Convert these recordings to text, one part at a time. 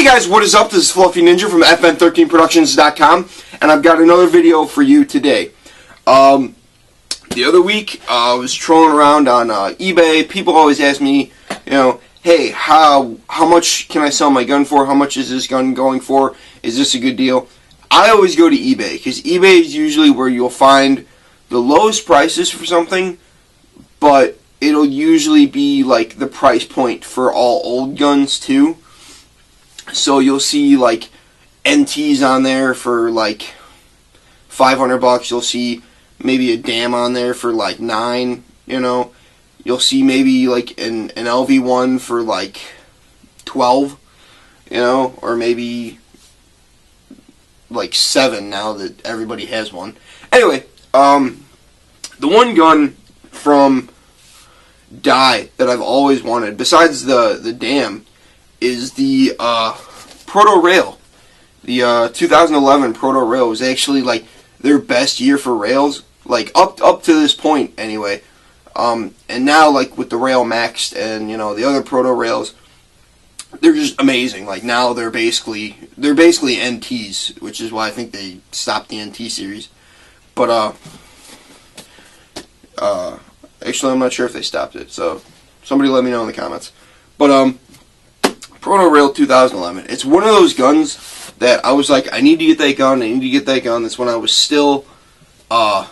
guys, what is up? This is Fluffy Ninja from FN13productions.com, and I've got another video for you today. The other week, I was trolling around on eBay. People always ask me, hey, how much can I sell my gun for? How much is this gun going for? Is this a good deal? I always go to eBay, because eBay is usually where you'll find the lowest prices for something, but it'll usually be like the price point for all old guns too. So you'll see like NTs on there for like $500. You'll see maybe a DAM on there for like $9. You'll see maybe like an LV1 for like $12. Or maybe like $7 now that everybody has one. Anyway, the one gun from Dye that I've always wanted, besides the DAM, is the Proto Rail. The 2011 Proto Rail was actually like their best year for rails, like up to this point anyway. And now, like with the Rail Maxed and the other Proto Rails, they're just amazing. Like now they're basically NTs, which is why I think they stopped the NT series. But actually, I'm not sure if they stopped it, so somebody let me know in the comments. But Proto Rail 2011, it's one of those guns that I was like, I need to get that gun, I need to get that gun. That's when I was still, kind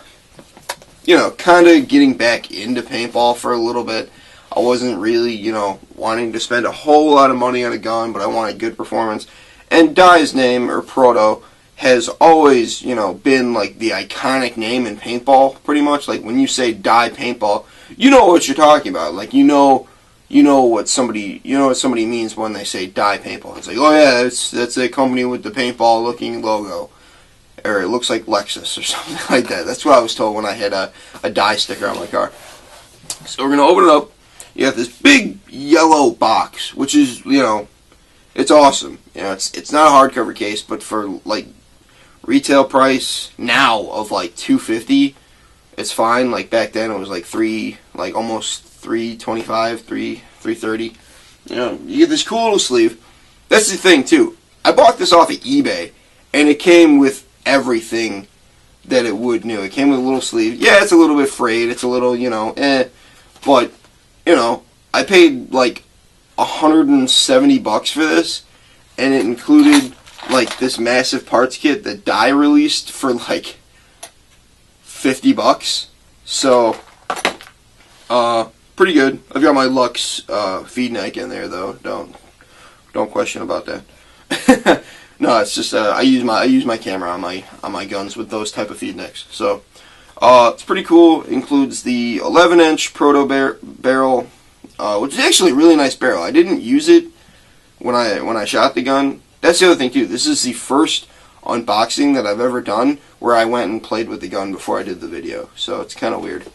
of getting back into paintball for a little bit. I wasn't really, wanting to spend a whole lot of money on a gun, but I wanted good performance. And Dye's name, or Proto, has always, been like the iconic name in paintball, pretty much. Like when you say Dye paintball, you know what you're talking about. Like you know what somebody means when they say Dye paintball. It's like, oh yeah, that's a company with the paintball looking logo, or it looks like Lexus or something like that. That's what I was told when I had a Dye sticker on my car. So we're gonna open it up. You have this big yellow box, which is it's awesome. It's not a hardcover case, but for like retail price now of like $250, it's fine. Like back then it was like almost $325, $330. You get this cool little sleeve. That's the thing too. I bought this off of eBay, and it came with everything that it would new. It came with a little sleeve. Yeah, it's a little bit frayed. It's a little, but I paid like $170 for this, and it included like this massive parts kit that Dye released for like $50. So, pretty good. I've got my Lux feed neck in there though. Don't question about that. No, it's just I use my camera on my guns with those type of feed necks. So it's pretty cool. It includes the 11-inch Proto barrel, which is actually a really nice barrel. I didn't use it when I shot the gun. That's the other thing too. This is the first unboxing that I've ever done where I went and played with the gun before I did the video. So it's kind of weird.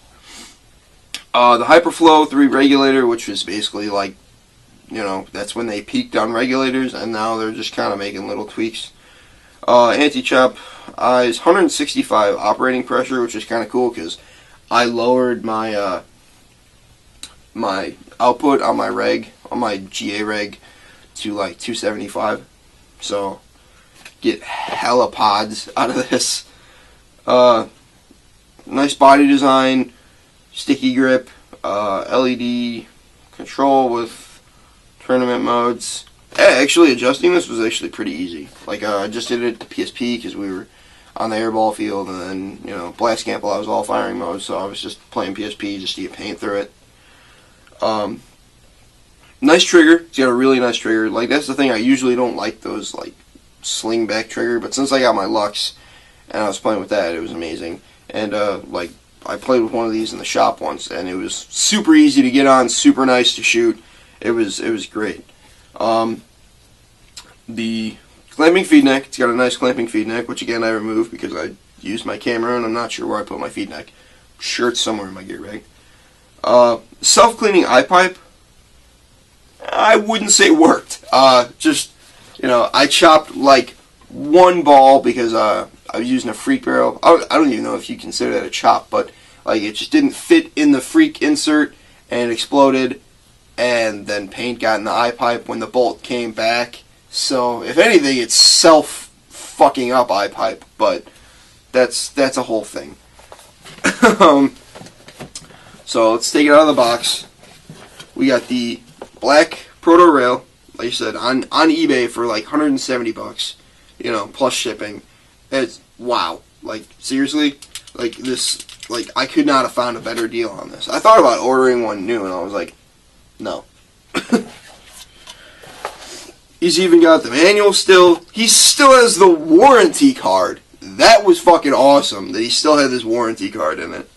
The Hyperflow 3 regulator, which was basically like, that's when they peaked on regulators, and now they're just kind of making little tweaks. Anti-chop eyes, 165 operating pressure, which is kind of cool because I lowered my my output on my GA reg to like 275, so get hella pods out of this. Nice body design, sticky grip, LED control with tournament modes. Actually, adjusting this was actually pretty easy. Like, I just did it to PSP because we were on the airball field, and then, blast camp while I was all firing mode, so I was just playing PSP just to get paint through it. Nice trigger. It's got a really nice trigger. Like, that's the thing, I usually don't like those, like, sling back trigger, but since I got my Lux and I was playing with that, it was amazing. And, like, I played with one of these in the shop once, and it was super easy to get on, super nice to shoot. It was great. The clamping feed neck, it's got a nice clamping feed neck, which again I removed because I used my camera and I'm not sure where I put my feed neck. I'm sure it's somewhere in my gear rag. Self-cleaning eye pipe, I wouldn't say worked. Just, I chopped like one ball because I was using a freak barrel. I don't even know if you consider that a chop, but like it just didn't fit in the freak insert and it exploded, and then paint got in the eye pipe when the bolt came back, So if anything, it's self fucking up iPipe, but that's a whole thing. So let's take it out of the box. We got the black Proto Rail, like I said, on eBay for like $170, plus shipping. It's wow. Like seriously, like this, like I could not have found a better deal on this. I thought about ordering one new, and I was like, no. He's even got the manual still. He still has the warranty card. That was fucking awesome that he still had this warranty card in it.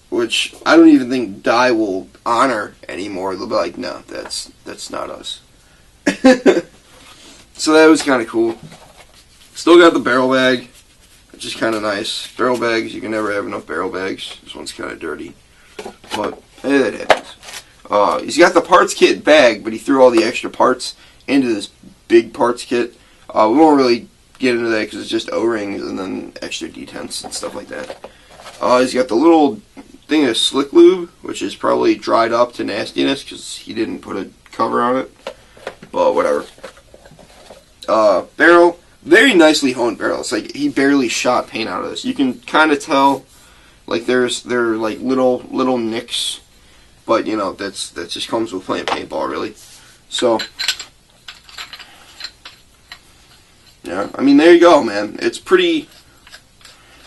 Which I don't even think Dye will honor anymore. They'll be like, no, that's not us. So that was kind of cool. Still got the barrel bag, which is kind of nice. Barrel bags, you can never have enough barrel bags. This one's kind of dirty. But, hey, that happens. He's got the parts kit bag, but he threw all the extra parts into this big parts kit. We won't really get into that because it's just O-rings and then extra detents and stuff like that. He's got the little thing of slick lube, which is probably dried up to nastiness because he didn't put a cover on it. But whatever. Barrel, very nicely honed barrel. It's like he barely shot paint out of this. You can kind of tell, like there are like little nicks, but that just comes with playing paintball, really. So. Yeah, I mean, there you go, man. It's a pretty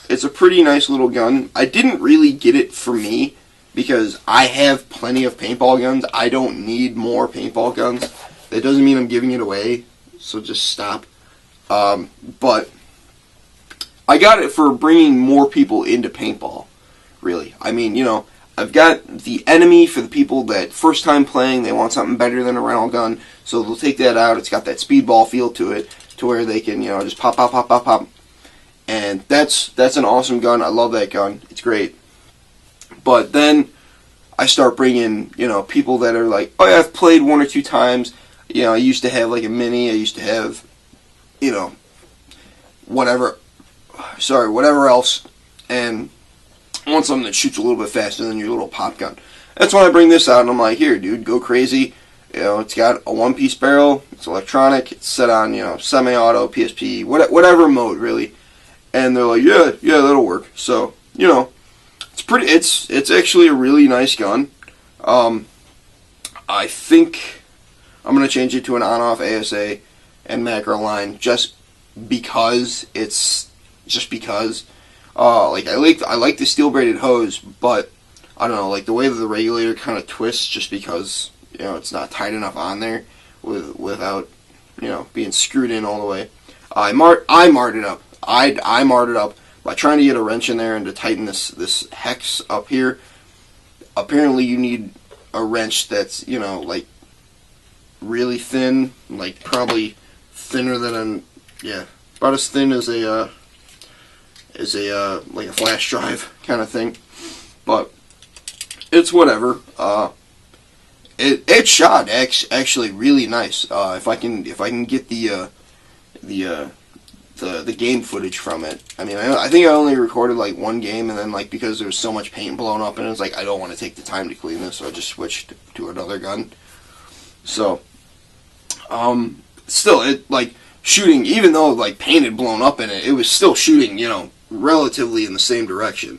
nice little gun. I didn't really get it for me because I have plenty of paintball guns. I don't need more paintball guns. That doesn't mean I'm giving it away, so just stop. But I got it for bringing more people into paintball, really. I mean, I've got the enemy for the people that first time playing, they want something better than a rental gun, so they'll take that out. It's got that speedball feel to it, to where they can, just pop, pop, pop, pop, pop. And that's an awesome gun. I love that gun. It's great. But then I start bringing, people that are like, oh yeah, I've played one or two times. I used to have like a mini. I used to have, whatever else. And I want something that shoots a little bit faster than your little pop gun. That's when I bring this out and I'm like, here, dude, go crazy. It's got a one-piece barrel. It's electronic. It's set on, semi-auto, PSP, whatever mode, really. And they're like, yeah, that'll work. So, it's pretty. It's actually a really nice gun. I think I'm gonna change it to an on-off ASA and macro line just because like I like the steel braided hose, but I don't know, like the way that the regulator kind of twists, just because it's not tight enough on there without being screwed in all the way. I marred it up. I marred it up by trying to get a wrench in there and to tighten this hex up here. Apparently you need a wrench that's, like really thin, like probably thinner than about as thin as a like a flash drive kind of thing. But it's whatever. It shot actually really nice. If I can get the game footage from it. I mean, I think I only recorded like one game, and then like because there was so much paint blown up in it, it's like I don't want to take the time to clean this, so I just switched to another gun. So, still, it like shooting, even though like paint had blown up in it, it was still shooting, relatively in the same direction.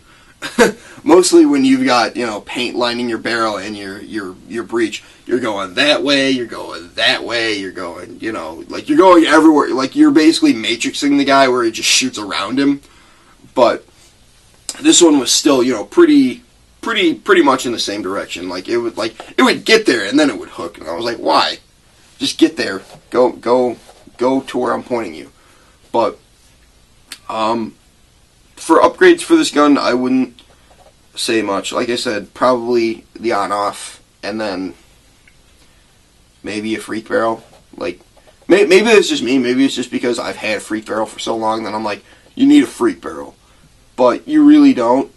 Mostly when you've got, paint lining your barrel and your breech, you're going that way, you're going that way, you're going, like you're going everywhere. Like you're basically matrixing the guy where he just shoots around him. But this one was still, pretty much in the same direction. Like it would get there and then it would hook, and I was like, why? Just get there. Go to where I'm pointing you. But for upgrades for this gun, I wouldn't say much. Like I said, probably the on-off, and then maybe a freak barrel. Like, maybe it's just me. Maybe it's just because I've had a freak barrel for so long that I'm like, you need a freak barrel. But you really don't.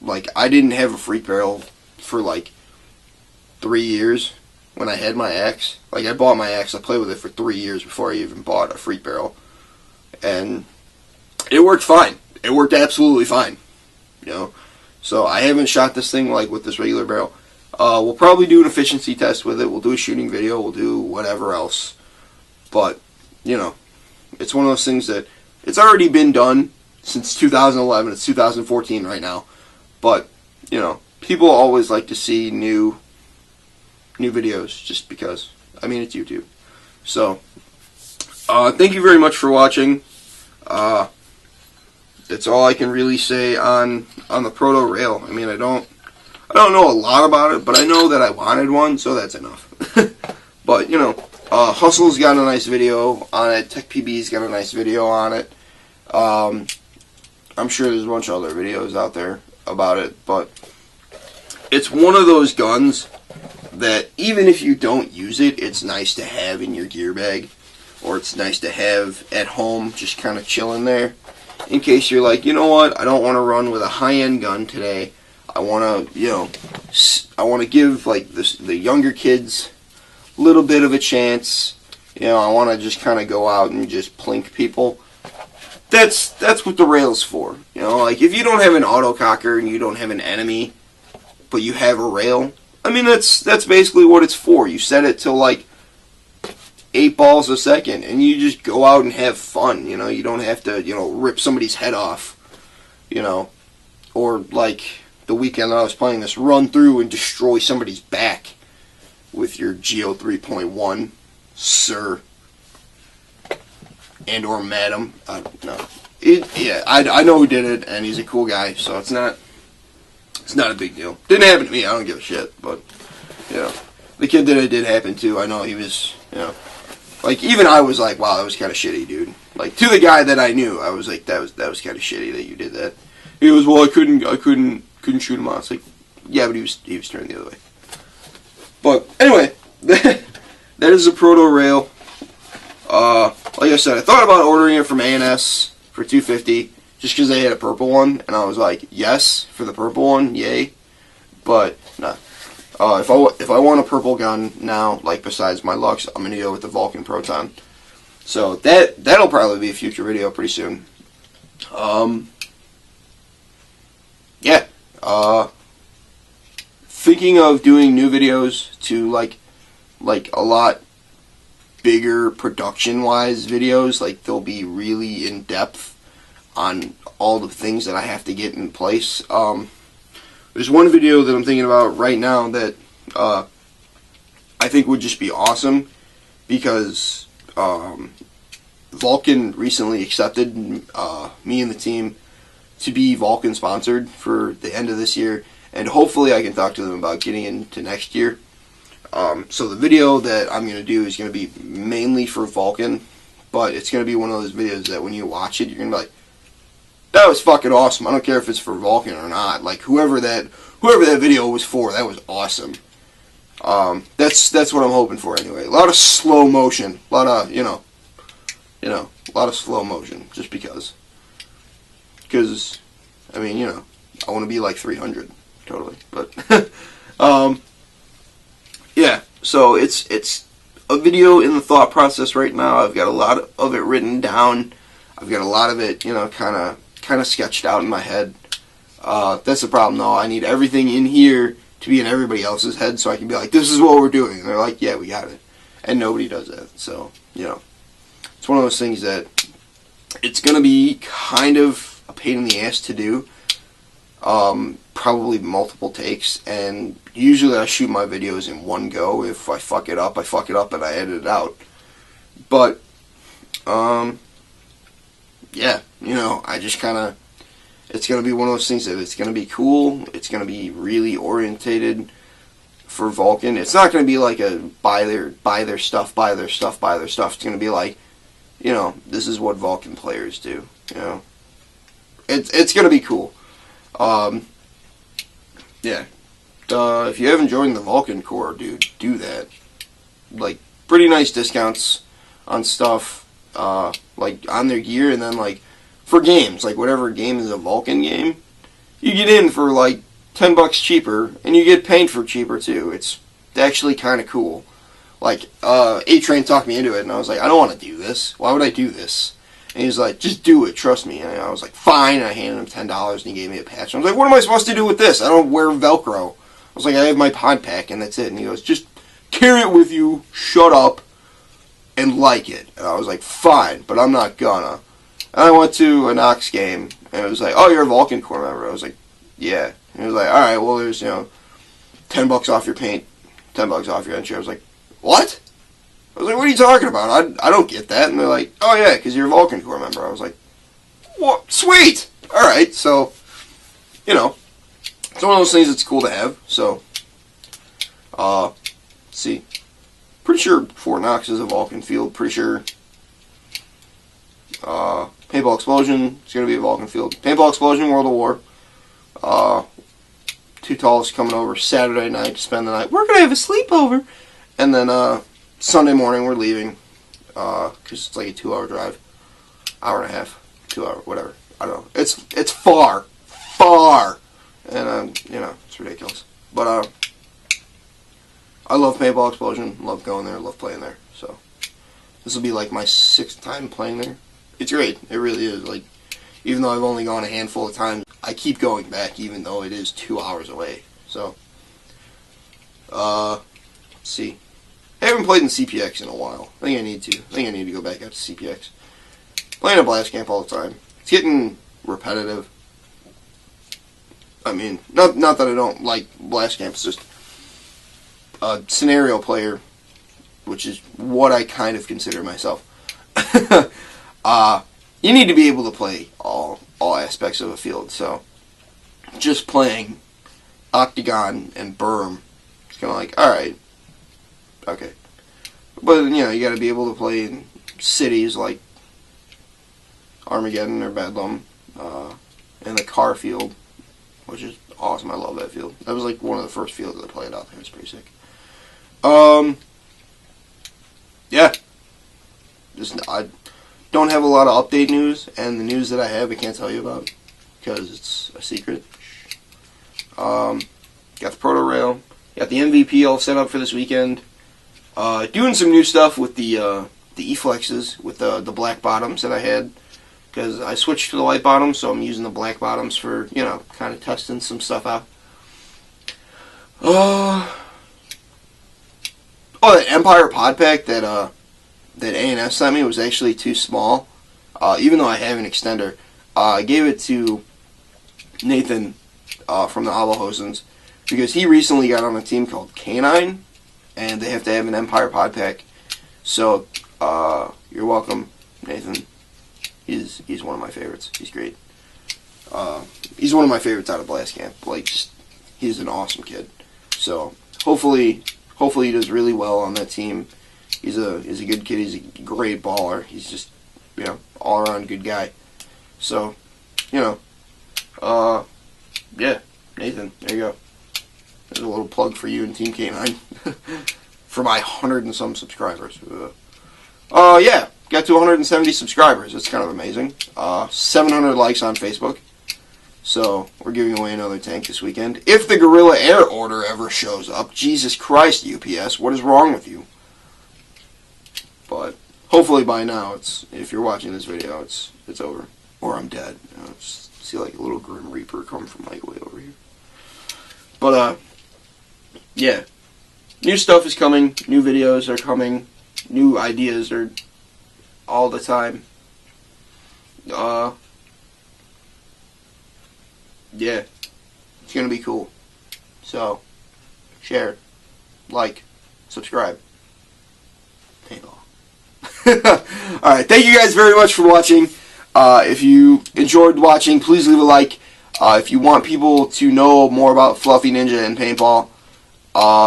Like, I didn't have a freak barrel for like 3 years when I had my axe. Like, I bought my axe. I played with it for 3 years before I even bought a freak barrel. And it worked fine. It worked absolutely fine. So I haven't shot this thing like with this regular barrel. We'll probably do an efficiency test with it. We'll do a shooting video. We'll do whatever else. But, you know, it's one of those things that it's already been done since 2011. It's 2014 right now. But, you know, people always like to see new videos just because. I mean, it's YouTube. So, thank you very much for watching. That's all I can really say on the Proto Rail. I mean, I don't know a lot about it, but I know that I wanted one, so that's enough. But, you know, Hustle's got a nice video on it. TechPB's got a nice video on it. I'm sure there's a bunch of other videos out there about it, but it's one of those guns that even if you don't use it, it's nice to have in your gear bag, or it's nice to have at home, just kind of chilling there, in case you're like, you know what, I don't want to run with a high-end gun today. I want to, you know, I want to give like the younger kids a little bit of a chance. You know, I want to just kind of go out and just plink people. That's what the rail's for. You know, like if you don't have an autococker and you don't have an enemy, but you have a rail, I mean that's basically what it's for. You set it to like 8 balls a second, and you just go out and have fun. You know, you don't have to, you know, rip somebody's head off. You know, or like the weekend that I was playing this, run through and destroy somebody's back with your Geo 3.1, sir, and or madam. I don't know. Yeah, I know who did it, and he's a cool guy, so it's not a big deal. Didn't happen to me. I don't give a shit. But you know, the kid that it did happen to, I know he was, you know, like even I was like, wow, that was kind of shitty, dude. Like to the guy that I knew, I was like, that was kind of shitty that you did that. He goes, well, I couldn't shoot him on. It's like, yeah, but he was turned the other way. But anyway, that is the Proto Rail. Like I said, I thought about ordering it from A&S for $250 just because they had a purple one, and I was like, yes, for the purple one, yay. But nah. If I want a purple gun now, like besides my Lux, I'm gonna go with the Vulcan Proton. So that'll probably be a future video pretty soon. Yeah. Thinking of doing new videos to like a lot bigger production-wise videos. Like they'll be really in depth on all the things that I have to get in place. There's one video that I'm thinking about right now that I think would just be awesome because Vulcan recently accepted me and the team to be Vulcan sponsored for the end of this year, and hopefully I can talk to them about getting into next year. So the video that I'm going to do is going to be mainly for Vulcan, but it's going to be one of those videos that when you watch it, you're going to be like, that was fucking awesome. I don't care if it's for Vulcan or not. Like whoever that video was for, that was awesome. That's what I'm hoping for anyway. A lot of slow motion, a lot of a lot of slow motion, just because. Because I mean, you know, I want to be like 300 totally, but yeah. So it's a video in the thought process right now. I've got a lot of it written down. I've got a lot of it, you know, kind of sketched out in my head. That's the problem, though. I need everything in here to be in everybody else's head, so I can be like, "This is what we're doing." And they're like, "Yeah, we got it," and nobody does that. So you know, it's one of those things that it's gonna be kind of a pain in the ass to do. Probably multiple takes, and usually I shoot my videos in one go. If I fuck it up, and I edit it out. But yeah, you know, I just kind of, it's going to be one of those things that it's going to be cool. It's going to be really orientated for Vulcan. It's not going to be like a buy their stuff. It's going to be like, you know, this is what Vulcan players do. You know, it's going to be cool. Yeah. If you haven't joined the Vulcan Corps, dude, do that. Like, pretty nice discounts on stuff. Like on their gear, and then like for games, like whatever game is a Vulcan game, you get in for like $10 cheaper, and you get paint for cheaper too. It's actually kind of cool. Like A-Train talked me into it, and I was like, I don't want to do this. Why would I do this? And he's like, just do it, trust me. And I was like, fine. And I handed him $10, and he gave me a patch. And I was like, what am I supposed to do with this? I don't wear Velcro. I was like, I have my pod pack, and that's it. And he goes, just carry it with you. Shut up. and like it. And I was like, fine, but I'm not gonna. And I went to a Knox game, and it was like, oh, you're a Vulcan Corps member. I was like, yeah. And it was like, all right, well, there's, $10 off your paint, $10 off your entry. I was like, what? I was like, what are you talking about? I don't get that. And they're like, oh, yeah, because you're a Vulcan Corps member. I was like, what? Sweet! All right, so, it's one of those things that's cool to have. So, let's see. Pretty sure Fort Knox is a Vulcan field. Pretty sure Paintball Explosion is going to be a Vulcan field. Paintball Explosion, World of War. Too Tall is coming over Saturday night to spend the night. We're going to have a sleepover. And then Sunday morning we're leaving. Because it's like a 2-hour drive. Hour and a half. 2 hour, whatever. I don't know. It's far. Far. And, it's ridiculous. But, I love Paintball Explosion. Love going there. Love playing there. So, this will be like my 6th time playing there. It's great. It really is. Like, even though I've only gone a handful of times, I keep going back even though it is 2 hours away. So, let's see. I haven't played in CPX in a while. I think I need to. I think I need to go back out to CPX. Playing at Blast Camp all the time. It's getting repetitive. I mean, not that I don't like Blast Camp. It's just a scenario player, which is what I kind of consider myself. You need to be able to play all aspects of a field. So, just playing Octagon and Berm, it's kind of like, all right, okay. But you got to be able to play in cities like Armageddon or Bedlam, and the car field, which is awesome. I love that field. That was like one of the first fields I played out there. It's pretty sick. Yeah. I don't have a lot of update news, and the news that I have, I can't tell you about because it's a secret. Got the Proto Rail. Got the MVP all set up for this weekend. Doing some new stuff with the E-flexes with the black bottoms that I had. Because I switched to the white bottoms, so I'm using the black bottoms for, kind of testing some stuff out. That Empire pod pack that A&S sent me was actually too small. Even though I have an extender. I gave it to Nathan from the Abo because he recently got on a team called K9, and they have to have an Empire pod pack. So, you're welcome, Nathan. He's one of my favorites. He's great. He's one of my favorites out of Blast Camp. Like, he's an awesome kid. So hopefully he does really well on that team. He's a good kid. He's a great baller. He's just all around good guy. So yeah, Nathan, there you go. There's a little plug for you and Team K9 for my 100 and some subscribers. Yeah. Got to 170 subscribers. That's kind of amazing. 700 likes on Facebook. So, we're giving away another tank this weekend. If the Guerrilla Air order ever shows up, Jesus Christ, UPS, what is wrong with you? But, hopefully by now, if you're watching this video, it's over. Or I'm dead. See like a little Grim Reaper come from like way over here. But, yeah. New stuff is coming. New videos are coming. New ideas are all the time. Yeah, it's gonna be cool. So, share, like, subscribe. Paintball. Alright, thank you guys very much for watching. If you enjoyed watching, please leave a like. If you want people to know more about Fluffy Ninja and paintball,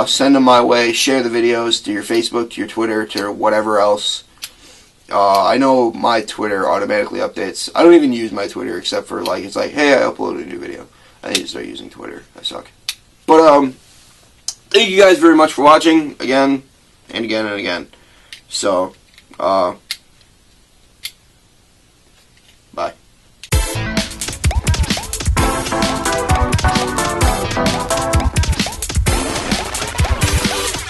send them my way. Share the videos to your Facebook, to your Twitter, to whatever else. I know my Twitter automatically updates. I don't even use my Twitter except for it's like, hey, I uploaded a new video. I need to start using Twitter. I suck. But thank you guys very much for watching again and again and again. So